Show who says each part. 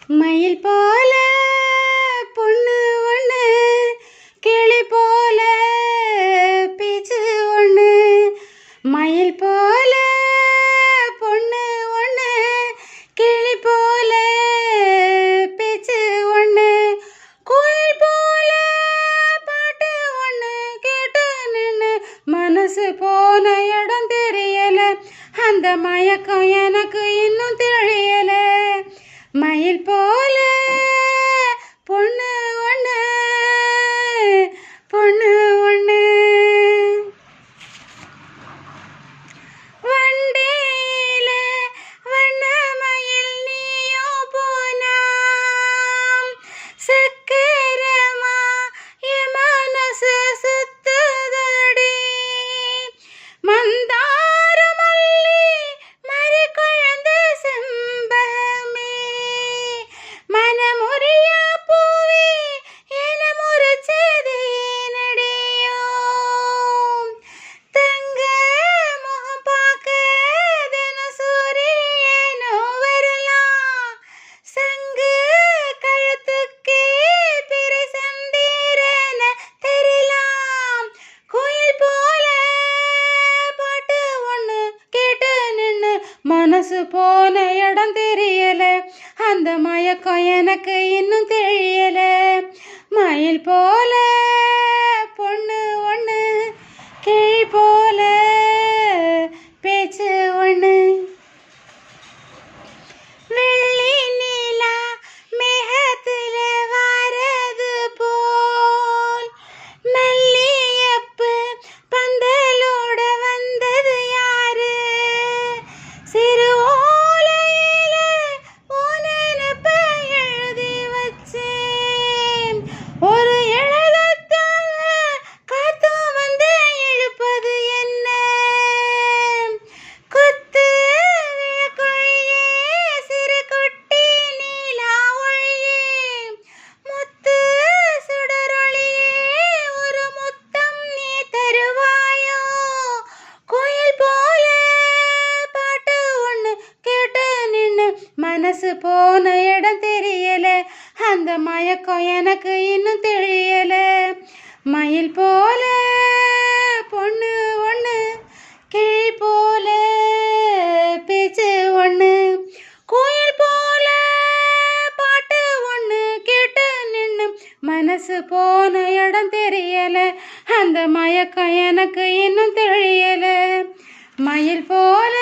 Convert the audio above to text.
Speaker 1: மயில் போல பொண்ணு ஒன்று, கிளி போல பீச்சு ஒன்று. மயில் போல பொண்ணு ஒன்று, கிளி போல பீச்சு ஒன்று. குயில் போல பாட்டு ஒன்று கேட்டு நின்று மனசு போன இடம் தெரியல. அந்த மயக்கம் எனக்கு இன்னும் தெரியல. மயில் போல பொண்ணு ஒன்று, பொண்ணு ஒன்று. வண்டியில வண்ண மயில் நீயோ போனா, சக்கரமா என் மனசு சுத்துதடி. மந்தார மல்லி மறி குழந்து செம்பகமே, மனமுறியா பூவே என முறிச்சதே நடியோ. தங்க முகம் பார்க்க தினம் சூரியனோ வரலாம், சங்கு கழுத்துக்கே பிறை சந்திரன தெரியலாம். குயில் போல பாட்டு ஒன்று கேட்டு நின்று மனசு போன இடம் தெரியல. அந்த மயக்கம் எனக்கு இன்னும் தெரியல. மயில் போல பொண்ணு ஒன்று, கிளி போல பேச்சு ஒன்று. வெள்ளி நீலா மேகத்துல வாரது போல், மல்லியப்பு பந்தலோட வந்தது யாரு? சிறு ஓலையில உன் நினைப்ப எழுதி வச்சேன். ஒரு எழுதத்தால காத்தும் வந்து இழுப்பது என்ன? குத்து விளக்கொழியே சிறு குட்டி நீலா ஒழியே, முத்து சுடரொளியே ஒரு முத்தம் நீ தருவாயோ? குயில் போல பாட்டு ஒன்று கேட்டு நின்று மனசு போன இடம் தெரியல. அந்த மயக்கம் எனக்கு இன்னும் தெரியல. மயில் போல பொண்ணு ஒன்று, கிளி போல பேச்சு ஒன்று. குயில் போல பாட்டு ஒன்று கேட்டு நின்று மனசு போன இடம் தெரியல. அந்த மயக்கம் எனக்கு இன்னும் தெரியல. மயில் போல